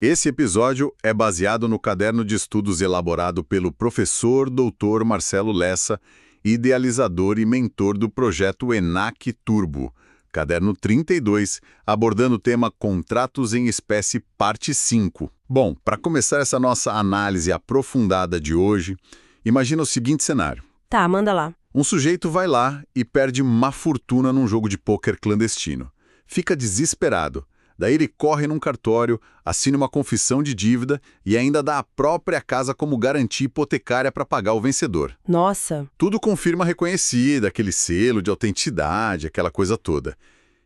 Esse episódio é baseado no caderno de estudos elaborado pelo professor Dr. Marcelo Lessa, idealizador e mentor do projeto ENAC Turbo, caderno 32, abordando o tema Contratos em Espécie, parte 5. Bom, para começar essa nossa análise aprofundada de hoje, imagina o seguinte cenário. Tá, manda lá. Um sujeito vai lá e perde uma fortuna num jogo de pôquer clandestino. Fica desesperado. Daí ele corre num cartório, assina uma confissão de dívida e ainda dá a própria casa como garantia hipotecária para pagar o vencedor. Nossa, Tudo com firma reconhecida, aquele selo de autenticidade, aquela coisa toda.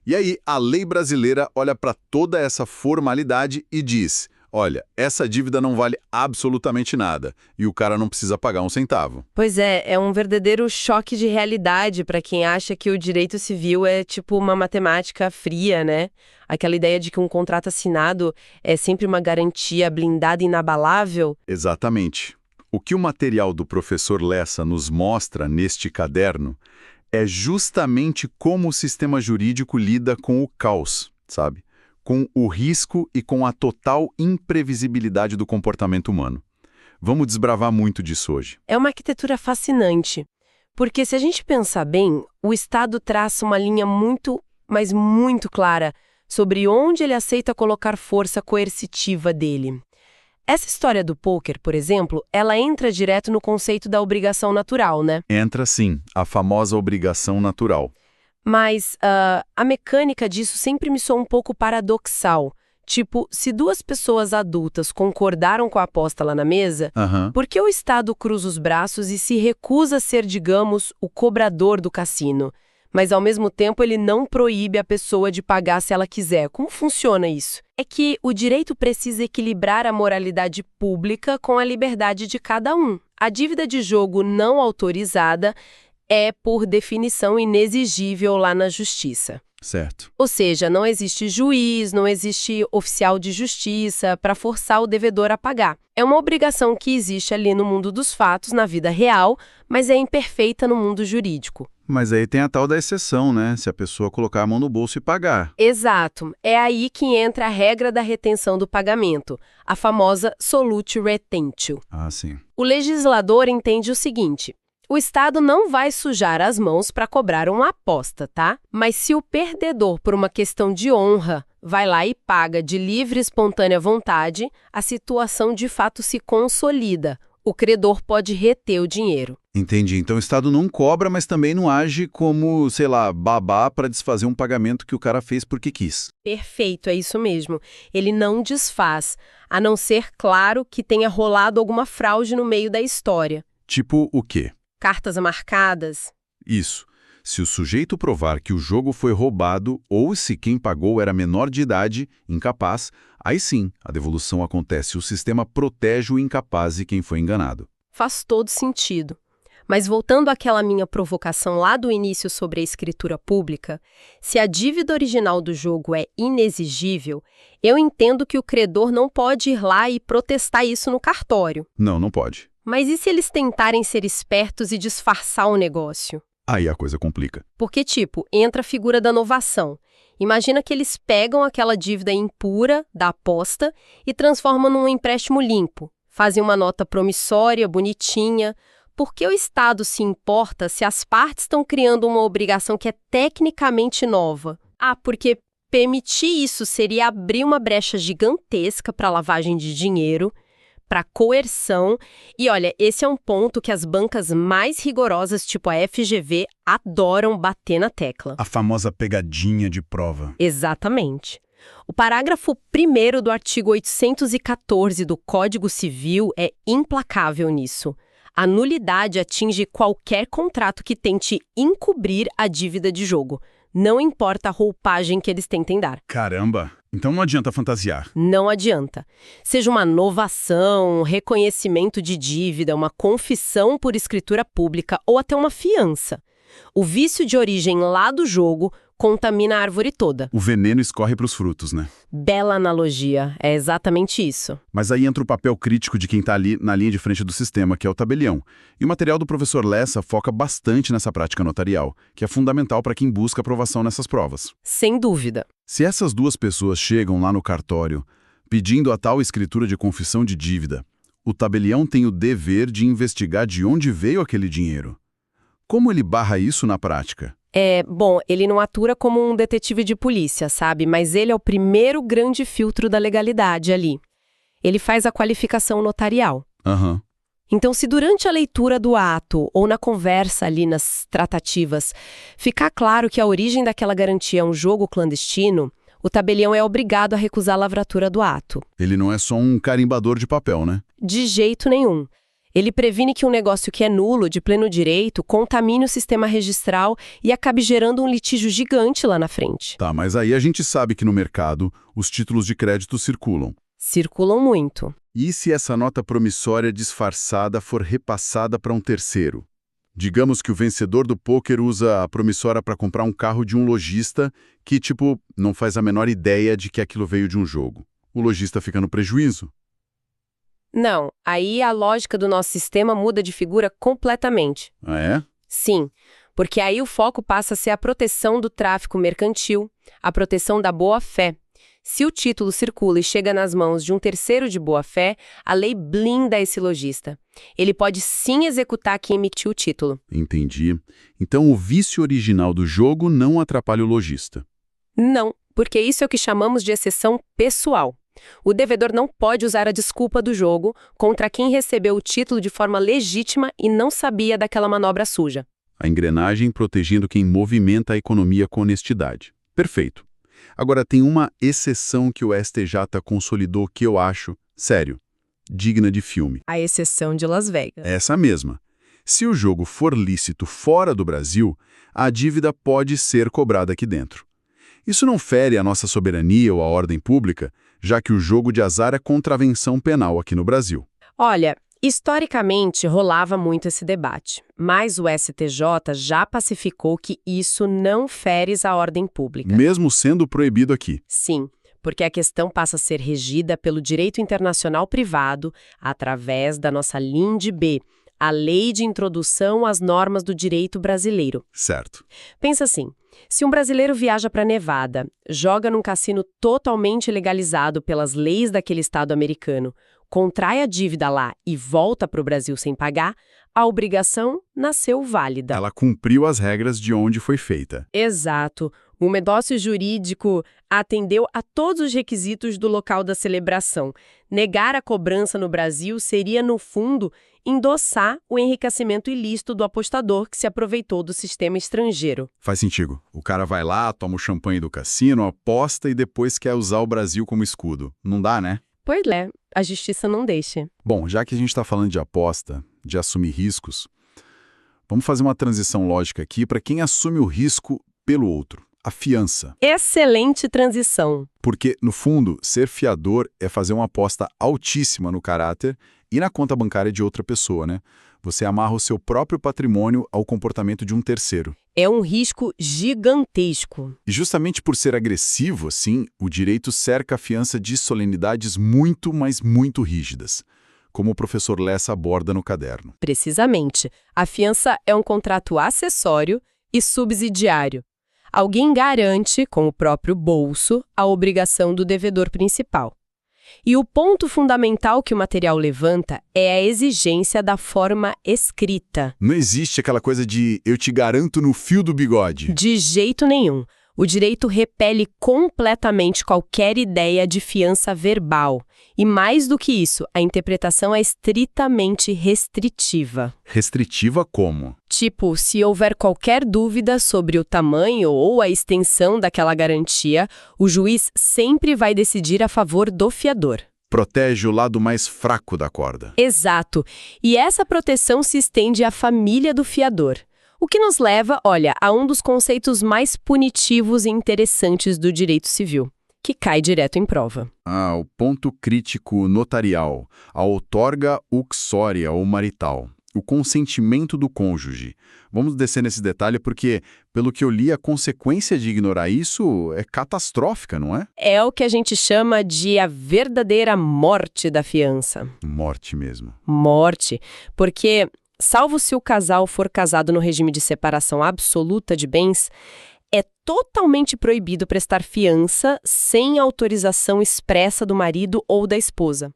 E aí a lei brasileira olha para toda essa formalidade e diz: olha, essa dívida não vale absolutamente nada e o cara não precisa pagar um centavo. pois é um verdadeiro choque de realidade para quem acha que o direito civil é tipo uma matemática fria, né? Aquela ideia de que um contrato assinado é sempre uma garantia blindada e inabalável. Exatamente. O que o material do professor Lessa nos mostra neste caderno é justamente como o sistema jurídico lida com o caos, sabe? Com o risco e com a total imprevisibilidade do comportamento humano. Vamos desbravar muito disso hoje. É uma arquitetura fascinante, porque se a gente pensar bem, o Estado traça uma linha muito, mas muito clara sobre onde ele aceita colocar força coercitiva dele. Essa história do pôquer, por exemplo, ela entra direto no conceito da obrigação natural, né? Entra, sim, a famosa obrigação natural. Mas a mecânica disso sempre me soa um pouco paradoxal. Tipo, se duas pessoas adultas concordaram com a aposta lá na mesa, por que o Estado cruza os braços e se recusa a ser, digamos, o cobrador do cassino? Mas, ao mesmo tempo, ele não proíbe a pessoa de pagar se ela quiser. Como funciona isso? É que o direito precisa equilibrar a moralidade pública com a liberdade de cada um. A dívida de jogo não autorizada é, por definição, inexigível lá na justiça. Certo. Ou seja, não existe juiz, não existe oficial de justiça para forçar o devedor a pagar. É uma obrigação que existe ali no mundo dos fatos, na vida real, mas é imperfeita no mundo jurídico. Mas aí tem a tal da exceção, né? Se a pessoa colocar a mão no bolso e pagar. Exato. É aí que entra a regra da retenção do pagamento, a famosa solute retentio. Ah, sim. O legislador entende o seguinte: o Estado não vai sujar as mãos para cobrar uma aposta, tá? Mas se o perdedor, por uma questão de honra, vai lá e paga de livre e espontânea vontade, a situação de fato se consolida. O credor pode reter o dinheiro. Entendi. Então o Estado não cobra, mas também não age como, sei lá, babá para desfazer um pagamento que o cara fez porque quis. Perfeito, é isso mesmo. Ele não desfaz, a não ser, claro, que tenha rolado alguma fraude no meio da história. Tipo o quê? Cartas marcadas. Isso. Se o sujeito provar que o jogo foi roubado ou se quem pagou era menor de idade, incapaz, aí sim, a devolução acontece. O sistema protege o incapaz e quem foi enganado. Faz todo sentido. Mas voltando àquela minha provocação lá do início sobre a escritura pública, se a dívida original do jogo é inexigível, eu entendo que o credor não pode ir lá e protestar isso no cartório. Não, não pode. Mas e se eles tentarem ser espertos e disfarçar o negócio? Aí a coisa complica. Porque, tipo, entra a figura da novação. Imagina que eles pegam aquela dívida impura da aposta e transformam num empréstimo limpo. Fazem uma nota promissória, bonitinha. Por que o Estado se importa se as partes estão criando uma obrigação que é tecnicamente nova? Ah, porque permitir isso seria abrir uma brecha gigantesca para lavagem de dinheiro, para coerção. E olha, esse é um ponto que as bancas mais rigorosas, tipo a FGV, adoram bater na tecla. A famosa pegadinha de prova. Exatamente. O parágrafo 1º do artigo 814 do Código Civil é implacável nisso. A nulidade atinge qualquer contrato que tente encobrir a dívida de jogo. Não importa a roupagem que eles tentem dar. Caramba! Então não adianta fantasiar. Não adianta. Seja uma novação, um reconhecimento de dívida, uma confissão por escritura pública ou até uma fiança. O vício de origem lá do jogo contamina a árvore toda. O veneno escorre para os frutos, né? Bela analogia, é exatamente isso. Mas aí entra o papel crítico de quem está ali na linha de frente do sistema, que é o tabelião. E o material do professor Lessa foca bastante nessa prática notarial, que é fundamental para quem busca aprovação nessas provas. Sem dúvida. Se essas duas pessoas chegam lá no cartório, Pedindo a tal escritura de confissão de dívida, o tabelião tem o dever de investigar de onde veio aquele dinheiro. Como ele barra isso na prática? Bom, ele não atua como um detetive de polícia, sabe? Mas ele é o primeiro grande filtro da legalidade ali. Ele faz a qualificação notarial. Aham. Então, se durante a leitura do ato ou na conversa ali nas tratativas ficar claro que a origem daquela garantia é um jogo clandestino, o tabelião é obrigado a recusar a lavratura do ato. Ele não é só um carimbador de papel, né? De jeito nenhum. Ele previne que um negócio que é nulo, de pleno direito, contamine o sistema registral e acabe gerando um litígio gigante lá na frente. Tá, mas aí a gente sabe que no mercado os títulos de crédito circulam. Circulam muito. E se essa nota promissória disfarçada for repassada para um terceiro? Digamos que o vencedor do pôquer usa a promissória para comprar um carro de um lojista que, não faz a menor ideia de que aquilo veio de um jogo. O lojista fica no prejuízo? Não, aí a lógica do nosso sistema muda de figura completamente. Ah, é? Sim, porque aí o foco passa a ser a proteção do tráfico mercantil, a proteção da boa-fé. Se o título circula e chega nas mãos de um terceiro de boa-fé, a lei blinda esse lojista. Ele pode sim executar quem emitiu o título. Entendi. Então o vício original do jogo não atrapalha o lojista. Não, porque isso é o que chamamos de exceção pessoal. O devedor não pode usar a desculpa do jogo contra quem recebeu o título de forma legítima e não sabia daquela manobra suja. A engrenagem protegendo quem movimenta a economia com honestidade. Perfeito. Agora, tem uma exceção que o STJ consolidou que eu acho, sério, digna de filme. A exceção de Las Vegas. Essa mesma. Se o jogo for lícito fora do Brasil, a dívida pode ser cobrada aqui dentro. Isso não fere a nossa soberania ou a ordem pública, já que o jogo de azar é contravenção penal aqui no Brasil. Olha, historicamente rolava muito esse debate, mas o STJ já pacificou que isso não fere a ordem pública. Mesmo sendo proibido aqui. Sim, porque a questão passa a ser regida pelo direito internacional privado através da nossa LINDB, a Lei de Introdução às Normas do Direito Brasileiro. Certo. Pensa assim, se um brasileiro viaja para Nevada, joga num cassino totalmente legalizado pelas leis daquele estado americano, contrai a dívida lá e volta para o Brasil sem pagar, a obrigação nasceu válida. Ela cumpriu as regras de onde foi feita. Exato. O negócio jurídico atendeu a todos os requisitos do local da celebração. Negar a cobrança no Brasil seria, no fundo, endossar o enriquecimento ilícito do apostador que se aproveitou do sistema estrangeiro. Faz sentido. O cara vai lá, toma o champanhe do cassino, aposta e depois quer usar o Brasil como escudo. Não dá, né? Pois é, a justiça não deixa. Bom, já que a gente está falando de aposta, de assumir riscos, vamos fazer uma transição lógica aqui para quem assume o risco pelo outro. A fiança. Excelente transição. Porque, no fundo, ser fiador é fazer uma aposta altíssima no caráter e na conta bancária de outra pessoa, né? Você amarra o seu próprio patrimônio ao comportamento de um terceiro. É um risco gigantesco. E justamente por ser agressivo, assim, o direito cerca a fiança de solenidades muito, mas muito rígidas, como o professor Lessa aborda no caderno. Precisamente. A fiança é um contrato acessório e subsidiário. Alguém garante, com o próprio bolso, a obrigação do devedor principal. E o ponto fundamental que o material levanta é a exigência da forma escrita. Não existe aquela coisa de eu te garanto no fio do bigode. De jeito nenhum. O direito repele completamente qualquer ideia de fiança verbal. E mais do que isso, a interpretação é estritamente restritiva. Restritiva como? Tipo, se houver qualquer dúvida sobre o tamanho ou a extensão daquela garantia, o juiz sempre vai decidir a favor do fiador. Protege o lado mais fraco da corda. Exato. E essa proteção se estende à família do fiador. O que nos leva, olha, a um dos conceitos mais punitivos e interessantes do direito civil, que cai direto em prova. Ah, o ponto crítico notarial, a outorga uxória ou marital, o consentimento do cônjuge. Vamos descer nesse detalhe porque, pelo que eu li, a consequência de ignorar isso é catastrófica, não é? É o que a gente chama de a verdadeira morte da fiança. Morte mesmo. Morte, porque, salvo se o casal for casado no regime de separação absoluta de bens, É totalmente proibido prestar fiança sem autorização expressa do marido ou da esposa.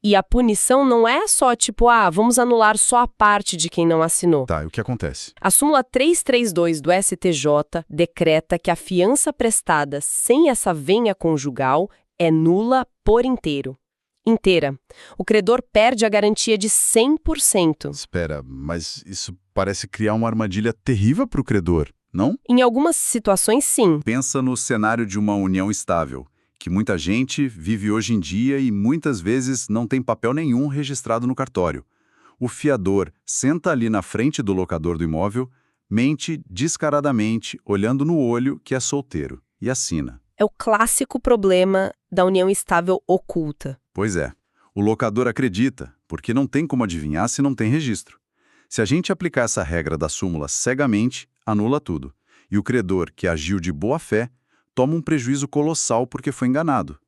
E a punição não é só tipo, vamos anular só a parte de quem não assinou. Tá, e o que acontece? A súmula 332 do STJ decreta que a fiança prestada sem essa venha conjugal é nula por inteiro. Inteira. O credor perde a garantia de 100%. Espera, mas isso parece criar uma armadilha terrível para o credor, não? Em algumas situações, sim. Pensa no cenário de uma união estável, que muita gente vive hoje em dia e muitas vezes não tem papel nenhum registrado no cartório. O fiador senta ali na frente do locador do imóvel, mente descaradamente, olhando no olho que é solteiro, e assina. É o clássico problema da união estável oculta. Pois é. O locador acredita, porque não tem como adivinhar se não tem registro. Se a gente aplicar essa regra da súmula cegamente, anula tudo. E o credor, que agiu de boa fé, toma um prejuízo colossal porque foi enganado.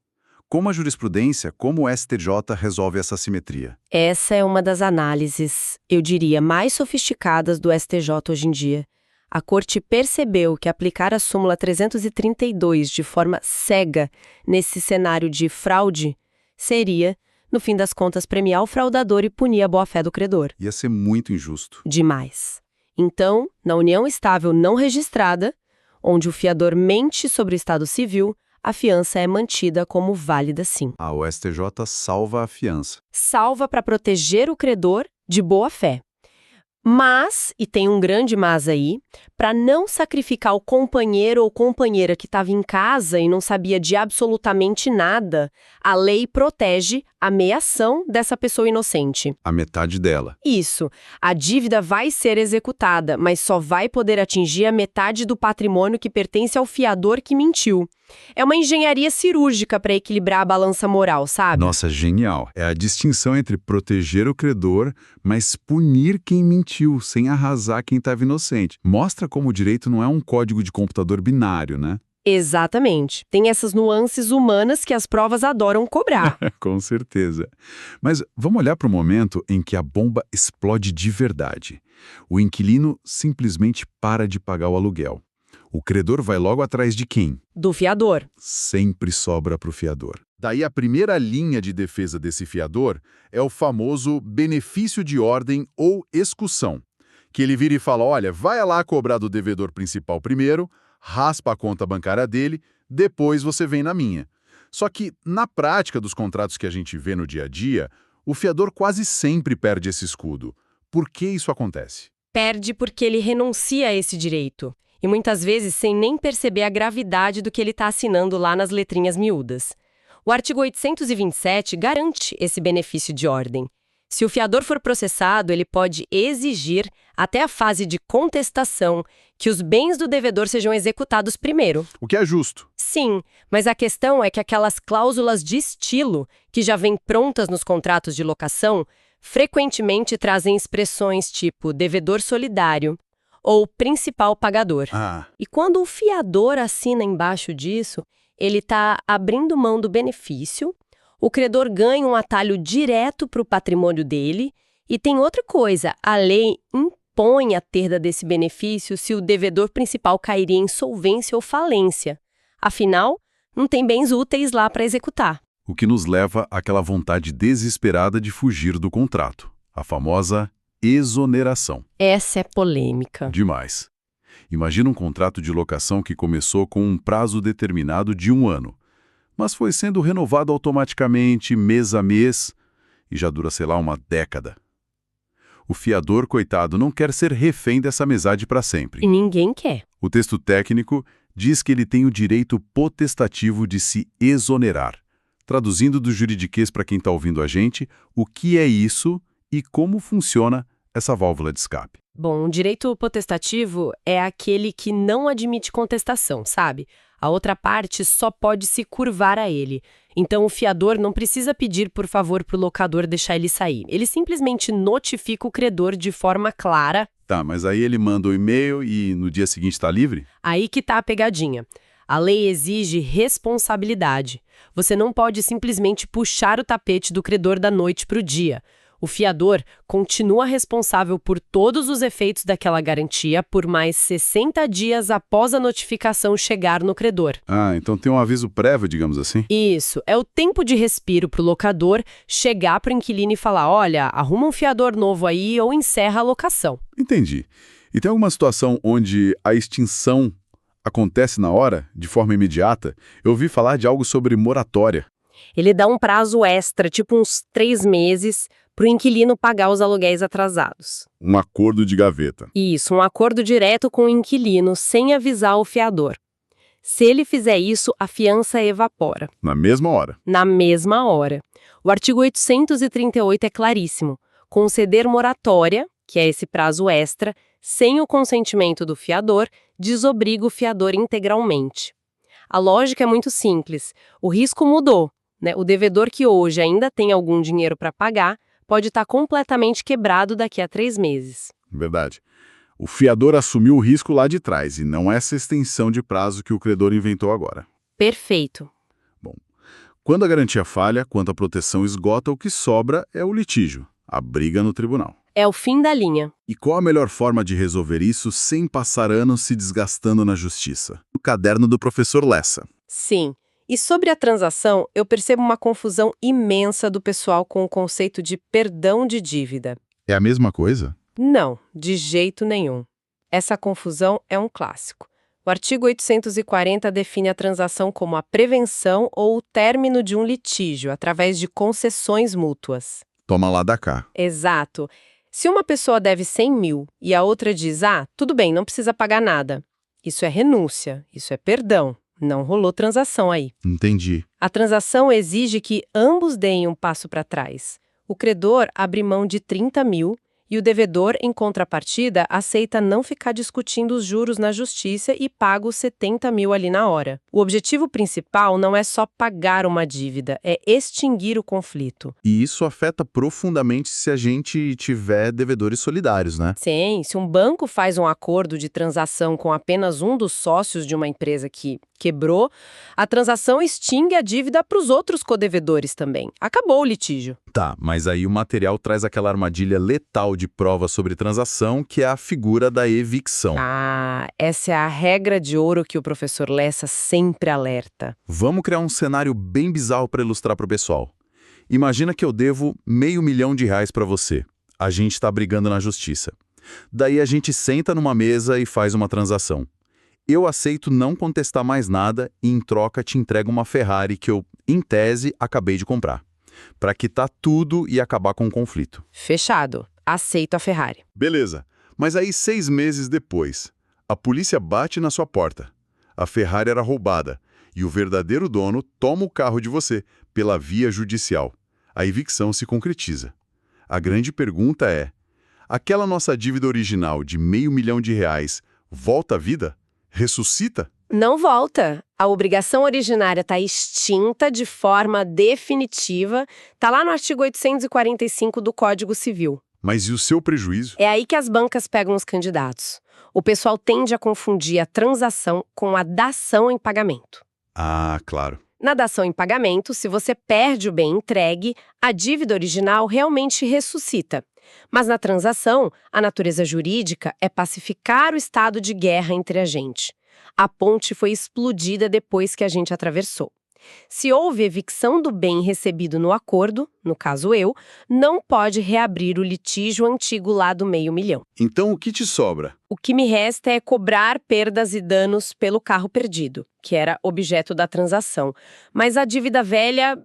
Como a jurisprudência, como o STJ resolve essa simetria? Essa é uma das análises, eu diria, mais sofisticadas do STJ hoje em dia. A Corte percebeu que aplicar a súmula 332 de forma cega nesse cenário de fraude seria, no fim das contas, premiar o fraudador e punir a boa-fé do credor. Ia ser muito injusto. Demais. Então, na união estável não registrada, onde o fiador mente sobre o estado civil, a fiança é mantida como válida sim. O STJ salva a fiança. Salva para proteger o credor de boa-fé. Mas, e tem um grande mas aí, para não sacrificar o companheiro ou companheira que estava em casa e não sabia de absolutamente nada, a lei protege a meação dessa pessoa inocente. A metade dela. Isso. A dívida vai ser executada, mas só vai poder atingir a metade do patrimônio que pertence ao fiador que mentiu. É uma engenharia cirúrgica para equilibrar a balança moral, sabe? Nossa, genial. É a distinção entre proteger o credor, mas punir quem mentiu, sem arrasar quem estava inocente. Mostra como o direito não é um código de computador binário, né? Exatamente. Tem essas nuances humanas que as provas adoram cobrar. Com certeza. Mas vamos olhar para o momento em que a bomba explode de verdade. O inquilino simplesmente para de pagar o aluguel. O credor vai logo atrás de quem? Do fiador. Sempre sobra para o fiador. Daí a primeira linha de defesa desse fiador é o famoso benefício de ordem ou excussão, que ele vira e fala, olha, vai lá cobrar do devedor principal primeiro, raspa a conta bancária dele, depois você vem na minha. Só que, na prática dos contratos que a gente vê no dia a dia, o fiador quase sempre perde esse escudo. Por que isso acontece? Perde porque ele renuncia a esse direito. E muitas vezes sem nem perceber a gravidade do que ele está assinando lá nas letrinhas miúdas. O artigo 827 garante esse benefício de ordem. Se o fiador for processado, ele pode exigir, até a fase de contestação, que os bens do devedor sejam executados primeiro. O que é justo. Sim, mas a questão é que aquelas cláusulas de estilo, que já vêm prontas nos contratos de locação, frequentemente trazem expressões tipo devedor solidário ou principal pagador. E quando o fiador assina embaixo disso, ele está abrindo mão do benefício, o credor ganha um atalho direto para o patrimônio dele, e tem outra coisa, a lei impõe a perda desse benefício se o devedor principal cairia em insolvência ou falência. Afinal, não tem bens úteis lá para executar. O que nos leva àquela vontade desesperada de fugir do contrato, a famosa exoneração. Essa é polêmica. Demais. Imagina um contrato de locação que começou com um prazo determinado de 1 ano, mas foi sendo renovado automaticamente mês a mês e já dura, sei lá, uma década. O fiador, coitado, não quer ser refém dessa amizade para sempre. E ninguém quer. O texto técnico diz que ele tem o direito potestativo de se exonerar. Traduzindo do juridiquês para quem está ouvindo a gente, o que é isso e como funciona essa válvula de escape. Bom, o direito potestativo é aquele que não admite contestação, sabe? A outra parte só pode se curvar a ele. Então o fiador não precisa pedir por favor para o locador deixar ele sair. Ele simplesmente notifica o credor de forma clara. Tá, mas aí ele manda o e-mail e no dia seguinte está livre? Aí que tá a pegadinha. A lei exige responsabilidade. Você não pode simplesmente puxar o tapete do credor da noite para o dia. O O fiador continua responsável por todos os efeitos daquela garantia por mais 60 dias após a notificação chegar no credor. Ah, então tem um aviso prévio, digamos assim? Isso, é o tempo de respiro para o locador chegar para o inquilino e falar, olha, arruma um fiador novo aí ou encerra a locação. Entendi. E tem alguma situação onde a extinção acontece na hora, de forma imediata? Eu ouvi falar de algo sobre moratória. Ele dá um prazo extra, tipo uns 3 meses, para o inquilino pagar os aluguéis atrasados. Um acordo de gaveta. Isso, um acordo direto com o inquilino, sem avisar o fiador. Se ele fizer isso, a fiança evapora. Na mesma hora. Na mesma hora. O artigo 838 é claríssimo. Conceder moratória, que é esse prazo extra, sem o consentimento do fiador, desobriga o fiador integralmente. A lógica é muito simples. O risco mudou, né? O devedor que hoje ainda tem algum dinheiro para pagar pode estar completamente quebrado daqui a 3 meses. Verdade. O fiador assumiu o risco lá de trás e não essa extensão de prazo que o credor inventou agora. Perfeito. Bom, quando a garantia falha, quando a proteção esgota, o que sobra é o litígio, a briga no tribunal. É o fim da linha. E qual a melhor forma de resolver isso sem passar anos se desgastando na justiça? O caderno do professor Lessa. Sim. E sobre a transação, eu percebo uma confusão imensa do pessoal com o conceito de perdão de dívida. É a mesma coisa? Não, de jeito nenhum. Essa confusão é um clássico. O artigo 840 define a transação como a prevenção ou o término de um litígio através de concessões mútuas. Toma lá da cá. Exato. Se uma pessoa deve 100 mil e a outra diz, tudo bem, não precisa pagar nada. Isso é renúncia, isso é perdão. Não rolou transação aí. Entendi. A transação exige que ambos deem um passo para trás. O credor abre mão de 30 mil e o devedor, em contrapartida, aceita não ficar discutindo os juros na justiça e paga os 70 mil ali na hora. O objetivo principal não é só pagar uma dívida, é extinguir o conflito. E isso afeta profundamente se a gente tiver devedores solidários, né? Sim, se um banco faz um acordo de transação com apenas um dos sócios de uma empresa que quebrou, a transação extingue a dívida para os outros codevedores também. Acabou o litígio. Tá, mas aí o material traz aquela armadilha letal de prova sobre transação, que é a figura da evicção. Essa é a regra de ouro que o professor Lessa sempre alerta. Vamos criar um cenário bem bizarro para ilustrar para o pessoal. Imagina que eu devo R$500 mil para você. A gente está brigando na justiça. Daí a gente senta numa mesa e faz uma transação. Eu aceito não contestar mais nada e, em troca, te entrego uma Ferrari que eu, em tese, acabei de comprar. Para quitar tudo e acabar com o conflito. Fechado. Aceito a Ferrari. Beleza. Mas aí, 6 meses depois, a polícia bate na sua porta. A Ferrari era roubada e o verdadeiro dono toma o carro de você pela via judicial. A evicção se concretiza. A grande pergunta é, aquela nossa dívida original de R$500 mil volta à vida? Ressuscita? Não volta. A obrigação originária está extinta de forma definitiva. Está lá no artigo 845 do Código Civil. Mas e o seu prejuízo? É aí que as bancas pegam os candidatos. O pessoal tende a confundir a transação com a dação em pagamento. Ah, claro. Na dação em pagamento, se você perde o bem entregue, a dívida original realmente ressuscita. Mas na transação, a natureza jurídica é pacificar o estado de guerra entre a gente. A ponte foi explodida depois que a gente atravessou. Se houve evicção do bem recebido no acordo, no caso eu, não pode reabrir o litígio antigo lá do R$500 mil. Então o que te sobra? O que me resta é cobrar perdas e danos pelo carro perdido, que era objeto da transação. Mas a dívida velha,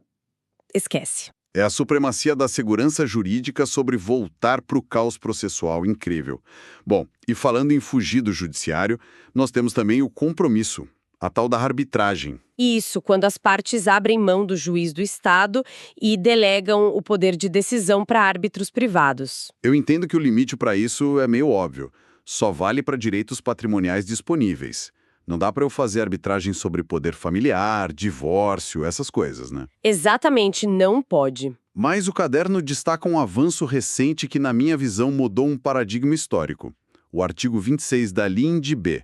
esquece. É a supremacia da segurança jurídica sobre voltar para o caos processual incrível. Bom, e falando em fugir do judiciário, nós temos também o compromisso, a tal da arbitragem. Isso, quando as partes abrem mão do juiz do Estado e delegam o poder de decisão para árbitros privados. Eu entendo que o limite para isso é meio óbvio. Só vale para direitos patrimoniais disponíveis. Não dá para eu fazer arbitragem sobre poder familiar, divórcio, essas coisas, né? Exatamente, não pode. Mas o caderno destaca um avanço recente que, na minha visão, mudou um paradigma histórico. O artigo 26 da LINDB.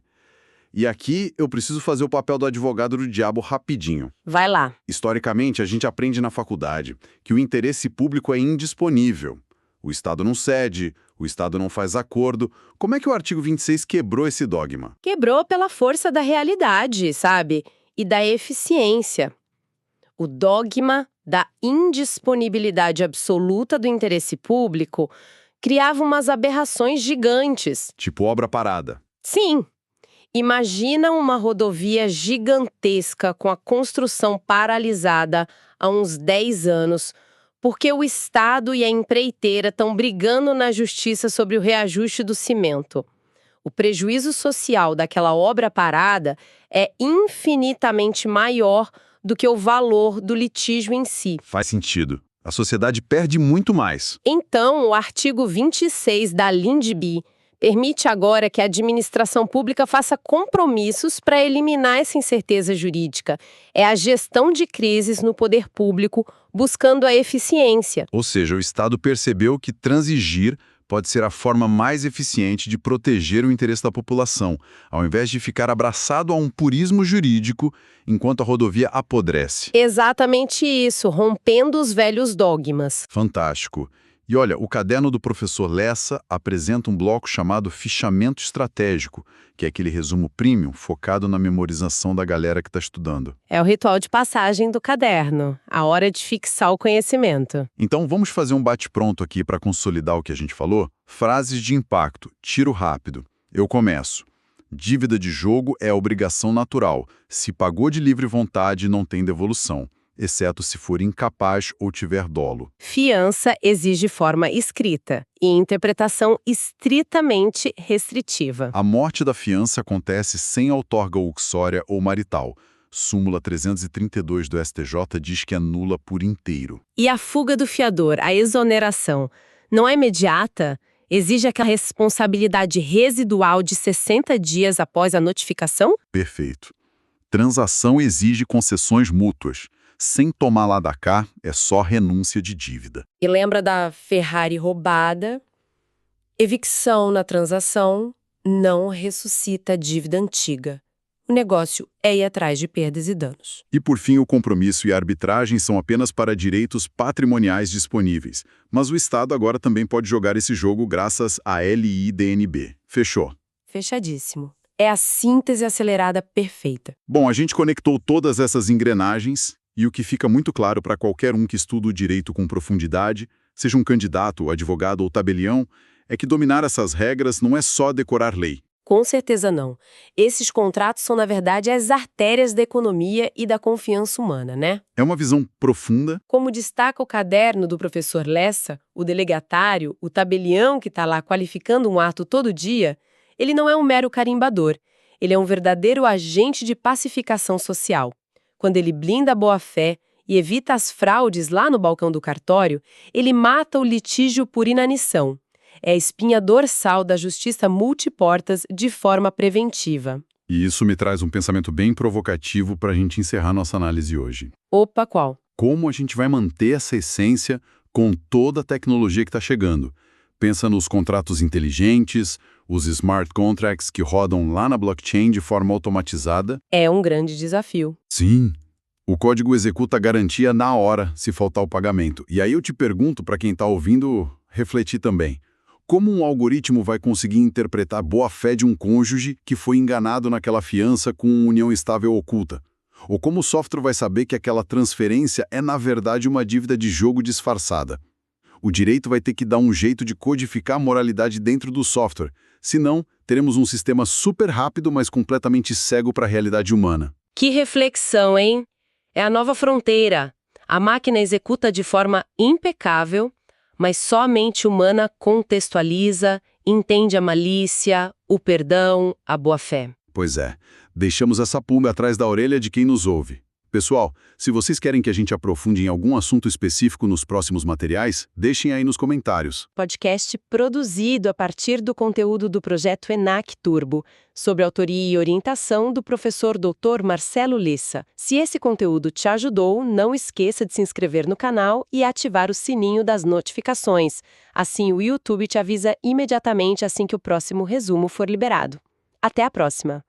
E aqui eu preciso fazer o papel do advogado do diabo rapidinho. Vai lá. Historicamente, a gente aprende na faculdade que o interesse público é indisponível. O Estado não cede, o Estado não faz acordo. Como é que o artigo 26 quebrou esse dogma? Quebrou pela força da realidade, sabe? E da eficiência. O dogma da indisponibilidade absoluta do interesse público criava umas aberrações gigantes. Tipo obra parada. Sim. Imagina uma rodovia gigantesca com a construção paralisada há uns 10 anos, porque o Estado e a empreiteira estão brigando na justiça sobre o reajuste do cimento. O prejuízo social daquela obra parada é infinitamente maior do que o valor do litígio em si. Faz sentido. A sociedade perde muito mais. Então, o artigo 26 da LINDB permite agora que a administração pública faça compromissos para eliminar essa incerteza jurídica. É a gestão de crises no poder público buscando a eficiência. Ou seja, o Estado percebeu que transigir pode ser a forma mais eficiente de proteger o interesse da população, ao invés de ficar abraçado a um purismo jurídico enquanto a rodovia apodrece. Exatamente isso, rompendo os velhos dogmas. Fantástico. E olha, o caderno do professor Lessa apresenta um bloco chamado Fichamento Estratégico, que é aquele resumo premium focado na memorização da galera que está estudando. É o ritual de passagem do caderno, a hora de fixar o conhecimento. Então vamos fazer um bate-pronto aqui para consolidar o que a gente falou? Frases de impacto, tiro rápido. Eu começo. Dívida de jogo é obrigação natural. Se pagou de livre vontade, não tem devolução, exceto se for incapaz ou tiver dolo. Fiança exige forma escrita e interpretação estritamente restritiva. A morte da fiança acontece sem outorga uxória ou marital. Súmula 332 do STJ diz que é nula por inteiro. E a fuga do fiador, a exoneração, não é imediata? Exige aquela responsabilidade residual de 60 dias após a notificação? Perfeito. Transação exige concessões mútuas. Sem tomar lá da cá, é só renúncia de dívida. E lembra da Ferrari roubada? Evicção na transação não ressuscita a dívida antiga. O negócio é ir atrás de perdas e danos. E por fim, o compromisso e a arbitragem são apenas para direitos patrimoniais disponíveis. Mas o Estado agora também pode jogar esse jogo graças à LIDNB. Fechou? Fechadíssimo. É a síntese acelerada perfeita. Bom, a gente conectou todas essas engrenagens e o que fica muito claro para qualquer um que estuda o direito com profundidade, seja um candidato, advogado ou tabelião, é que dominar essas regras não é só decorar lei. Com certeza não. Esses contratos são, na verdade, as artérias da economia e da confiança humana, né? É uma visão profunda. Como destaca o caderno do professor Lessa, o delegatário, o tabelião que está lá qualificando um ato todo dia, ele não é um mero carimbador. Ele é um verdadeiro agente de pacificação social. Quando ele blinda a boa-fé e evita as fraudes lá no balcão do cartório, ele mata o litígio por inanição. É a espinha dorsal da justiça multiportas de forma preventiva. E isso me traz um pensamento bem provocativo para a gente encerrar nossa análise hoje. Opa, qual? Como a gente vai manter essa essência com toda a tecnologia que está chegando? Pensa nos contratos inteligentes, os smart contracts que rodam lá na blockchain de forma automatizada. É um grande desafio. Sim. O código executa a garantia na hora, se faltar o pagamento. E aí eu te pergunto, para quem está ouvindo, refletir também. Como um algoritmo vai conseguir interpretar a boa-fé de um cônjuge que foi enganado naquela fiança com união estável oculta? Ou como o software vai saber que aquela transferência é, na verdade, uma dívida de jogo disfarçada? O direito vai ter que dar um jeito de codificar a moralidade dentro do software. Senão, teremos um sistema super rápido, mas completamente cego para a realidade humana. Que reflexão, hein? É a nova fronteira. A máquina executa de forma impecável, mas só a mente humana contextualiza, entende a malícia, o perdão, a boa-fé. Pois é, deixamos essa pulga atrás da orelha de quem nos ouve. Pessoal, se vocês querem que a gente aprofunde em algum assunto específico nos próximos materiais, deixem aí nos comentários. Podcast produzido a partir do conteúdo do projeto ENAC Turbo, sob autoria e orientação do professor Dr. Marcelo Lessa. Se esse conteúdo te ajudou, não esqueça de se inscrever no canal e ativar o sininho das notificações. Assim o YouTube te avisa imediatamente assim que o próximo resumo for liberado. Até a próxima!